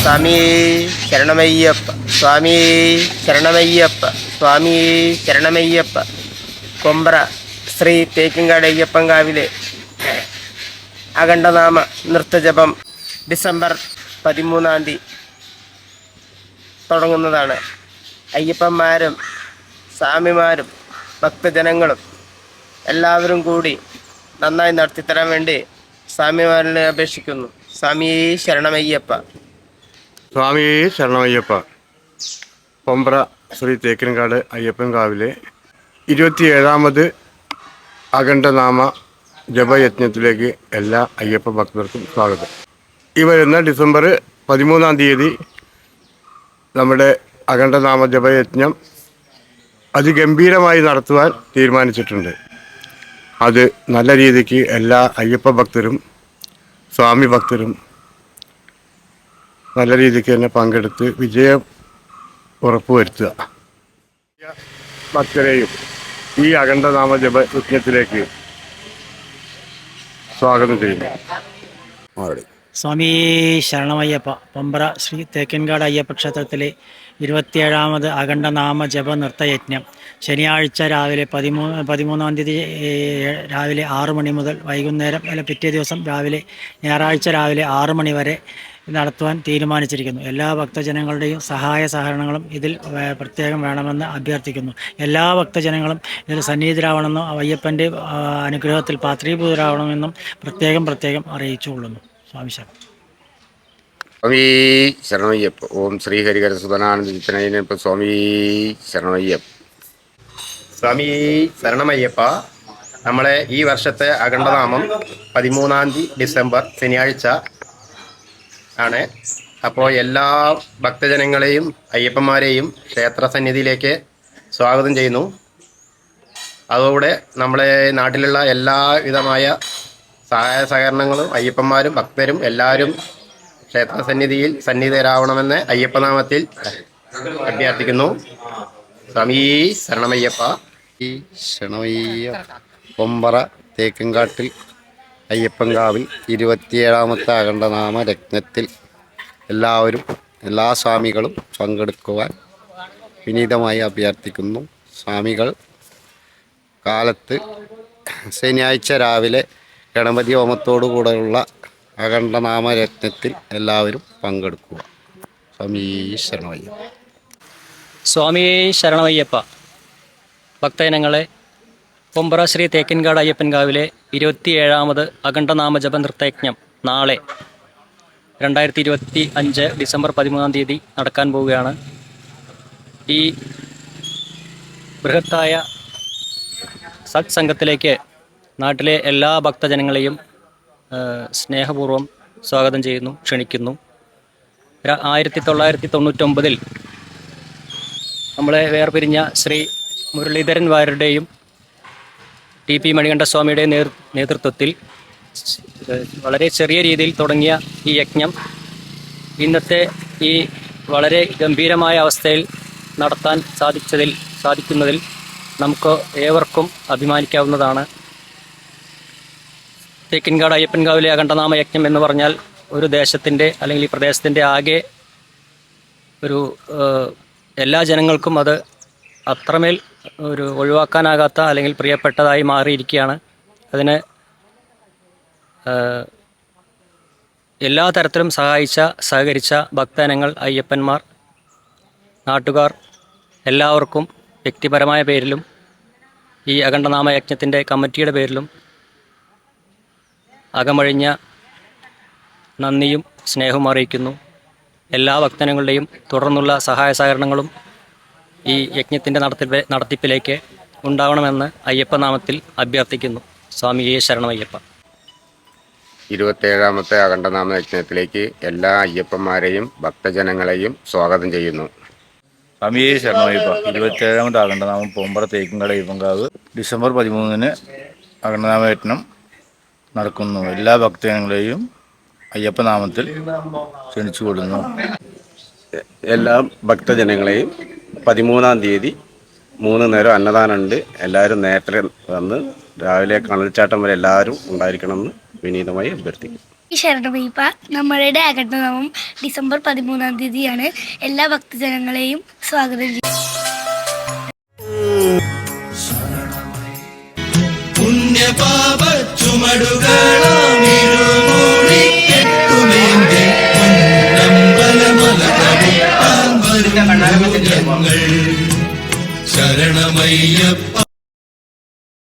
സ്വാമി ശരണമയ്യപ്പ, സ്വാമി ശരണമയ്യപ്പ, സ്വാമി ശരണമയ്യപ്പ. കൊമ്പ്ര ശ്രീ തേക്കിൻകാട് അയ്യപ്പൻകാവിലെ അഖണ്ഡനാമ നൃത്തജപം ഡിസംബർ 13 തുടങ്ങുന്നതാണ്. അയ്യപ്പന്മാരും സ്വാമിമാരും ഭക്തജനങ്ങളും എല്ലാവരും കൂടി നന്നായി നടത്തിത്തരാൻ വേണ്ടി സ്വാമിമാരിനെ അപേക്ഷിക്കുന്നു. സ്വാമി ശരണമയ്യപ്പ. സ്വാമി ശരണമയ്യപ്പ. കൊമ്പ്ര ശ്രീ തേക്കിൻകാട് അയ്യപ്പൻകാവിലെ 27ാമത് അഖണ്ഡനാമ ജപയജ്ഞത്തിലേക്ക് എല്ലാ അയ്യപ്പ ഭക്തർക്കും സ്വാഗതം. ഈ വരുന്ന ഡിസംബർ 13 നമ്മുടെ അഖണ്ഡനാമ ജപയജ്ഞം അതിഗംഭീരമായി നടത്തുവാൻ തീരുമാനിച്ചിട്ടുണ്ട്. അത് നല്ല രീതിക്ക് എല്ലാ അയ്യപ്പ ഭക്തരും സ്വാമി ഭക്തരും നല്ല രീതിക്ക് തന്നെ പങ്കെടുത്ത് വിജയം ഉറപ്പുവരുത്തുക. ഭക്തരെയും ഈ അഖണ്ഡനാമ ജപയജ്ഞത്തിലേക്ക് സ്വാഗതം ചെയ്യുന്നു. സ്വാമി ശരണമയ്യപ്പ. പമ്പറ ശ്രീ തേക്കിൻകാട് അയ്യപ്പ ക്ഷേത്രത്തിലെ 27ാമത് അഖണ്ഡനാമ ജപ നൃത്തയജ്ഞം ശനിയാഴ്ച രാവിലെ 13 രാവിലെ 6 മണി മുതൽ വൈകുന്നേരം പിറ്റേ ദിവസം ഞായറാഴ്ച രാവിലെ 6 മണി വരെ നടത്തുവാൻ തീരുമാനിച്ചിരിക്കുന്നു. എല്ലാ ഭക്തജനങ്ങളുടെയും സഹായ സഹകരണങ്ങളും ഇതിൽ പ്രത്യേകം വേണമെന്ന് അഭ്യർത്ഥിക്കുന്നു. എല്ലാ ഭക്തജനങ്ങളും ഇതിൽ സന്നിഹിതരാവണമെന്നും അയ്യപ്പൻ്റെ അനുഗ്രഹത്തിൽ പാത്രീഭൂതരാവണമെന്നും പ്രത്യേകം അറിയിച്ചുകൊള്ളുന്നു. സ്വാമി ശരണം. സ്വാമി ശരണമയ്യപ്പ. ഓം ശ്രീ ഹരിഹരസുതനാനന്ദ സ്വാമി ശരണമയ്യപ്പ. സ്വാമി ശരണമയ്യപ്പ. നമ്മളെ ഈ വർഷത്തെ അഖണ്ഡനാമം 13 ഡിസംബർ ശനിയാഴ്ച ആണ്. അപ്പോൾ എല്ലാ ഭക്തജനങ്ങളെയും അയ്യപ്പന്മാരെയും ക്ഷേത്ര സന്നിധിയിലേക്ക് സ്വാഗതം ചെയ്യുന്നു. അതോടെ നമ്മളെ നാട്ടിലുള്ള എല്ലാവിധമായ സഹായ സഹകരണങ്ങളും അയ്യപ്പന്മാരും ഭക്തരും എല്ലാവരും ക്ഷേത്ര സന്നിധിതരാവണമെന്ന് അയ്യപ്പനാമത്തിൽ അഭ്യർത്ഥിക്കുന്നു. സ്വാമി ശരണമയ്യപ്പ. ശരണമയ്യപ്പ. കൊമ്പറ തേക്കിൻകാട്ടിൽ അയ്യപ്പൻകാവിൽ 27ാമത്തെ അഖണ്ഡനാമ യജ്ഞത്തിൽ എല്ലാവരും എല്ലാ സ്വാമികളും പങ്കെടുക്കുവാൻ വിനീതമായി അഭ്യർത്ഥിക്കുന്നു. സ്വാമികൾ കാലത്ത് ശനിയാഴ്ച രാവിലെ ഗണപതി ഹോമത്തോടുകൂടെയുള്ള അഖണ്ഡനാമ യജ്ഞത്തിൽ എല്ലാവരും പങ്കെടുക്കുക. സ്വാമി ശരണമയ്യപ്പ. സ്വാമി ശരണമയ്യപ്പ. ഭക്തജനങ്ങളെ, കൊമ്പറ ശ്രീ തേക്കിൻകാട് അയ്യപ്പൻകാവിലെ 27ാമത് അഖണ്ഡനാമ ജപ നൃത്തയജ്ഞം നാളെ 2025 ഡിസംബർ 13 നടക്കാൻ പോവുകയാണ്. ഈ ബൃഹത്തായ സത്സംഗത്തിലേക്ക് നാട്ടിലെ എല്ലാ ഭക്തജനങ്ങളെയും സ്നേഹപൂർവ്വം സ്വാഗതം ചെയ്യുന്നു, ക്ഷണിക്കുന്നു. 1999 നമ്മളെ വേർപിരിഞ്ഞ ശ്രീ മുരളീധരൻ വാര്യരുടെയും TP മണികണ്ഠസ്വാമിയുടെയും നേതൃത്വത്തിൽ വളരെ ചെറിയ രീതിയിൽ തുടങ്ങിയ ഈ യജ്ഞം ഇന്നത്തെ ഈ വളരെ ഗംഭീരമായ അവസ്ഥയിൽ നടത്താൻ സാധിക്കുന്നതിൽ നമുക്ക് ഏവർക്കും അഭിമാനിക്കാവുന്നതാണ്. തേക്കിൻകാട് അയ്യപ്പൻകാവിലെ അഖണ്ഡനാമ യജ്ഞം എന്ന് പറഞ്ഞാൽ ഒരു ദേശത്തിൻ്റെ അല്ലെങ്കിൽ ഈ പ്രദേശത്തിൻ്റെ ആകെ ഒരു എല്ലാ ജനങ്ങൾക്കും അത് അത്രമേൽ ഒരു ഒഴിവാക്കാനാകാത്ത അല്ലെങ്കിൽ പ്രിയപ്പെട്ടതായി മാറിയിരിക്കുകയാണ്. അതിന് എല്ലാ തരത്തിലും സഹകരിച്ച ഭക്തജനങ്ങൾ, അയ്യപ്പന്മാർ, നാട്ടുകാർ എല്ലാവർക്കും വ്യക്തിപരമായ പേരിലും ഈ അഖണ്ഡനാമ യജ്ഞത്തിൻ്റെ കമ്മിറ്റിയുടെ പേരിലും അകമഴിഞ്ഞ നന്ദിയും സ്നേഹവും അറിയിക്കുന്നു. എല്ലാ ഭക്തജനങ്ങളുടെയും തുടർന്നുള്ള സഹായ സഹകരണങ്ങളും ഈ യജ്ഞത്തിൻ്റെ നടത്തിപ്പിലേക്ക് ഉണ്ടാവണമെന്ന് അയ്യപ്പനാമത്തിൽ അഭ്യർത്ഥിക്കുന്നു. സ്വാമിയെ ശരണമയ്യപ്പ. 27ാമത്തെ അഖണ്ഡനാമ യജ്ഞത്തിലേക്ക് എല്ലാ അയ്യപ്പന്മാരെയും ഭക്തജനങ്ങളെയും സ്വാഗതം ചെയ്യുന്നു. സ്വാമിയെ ശരണമയ്യപ്പ. 27ാമത് അഖണ്ഡനാമം കൊമ്പറ തേക്കിൻകാട് അയ്യപ്പൻകാവ് ഡിസംബർ 13 അഖണ്ഡനാമ യജ്ഞം നടക്കുന്നു. എല്ലാ ഭക്തജനങ്ങളെയും അയ്യപ്പനാമത്തിൽ ക്ഷണിച്ചുകൊള്ളുന്നു. എല്ലാ ഭക്തജനങ്ങളെയും 13 3 നേരം അന്നദാനമുണ്ട്. എല്ലാവരും നേരത്തെ വന്ന് രാവിലെ കണൽച്ചാട്ടം വരെ എല്ലാവരും ഉണ്ടായിരിക്കണമെന്ന് വിനീതമായി അഭ്യർത്ഥിക്കുന്നു. ഈ ശരണമയ്യപ്പ നമ്മളുടെ അഖണ്ഡനാമം ഡിസംബർ 13-ാം തീയതിയാണ്. എല്ലാ ഭക്തജനങ്ങളെയും സ്വാഗതം ചെയ്യും. പുണ്യപാപ ചുമടുകളാമിരുമൂടിക്കെട്ടുമേന്തി പൊന്നമ്പലമലകടത്താൻ വരുന്നു ഞങ്ങൾ. ശരണമയ്യപ്പ.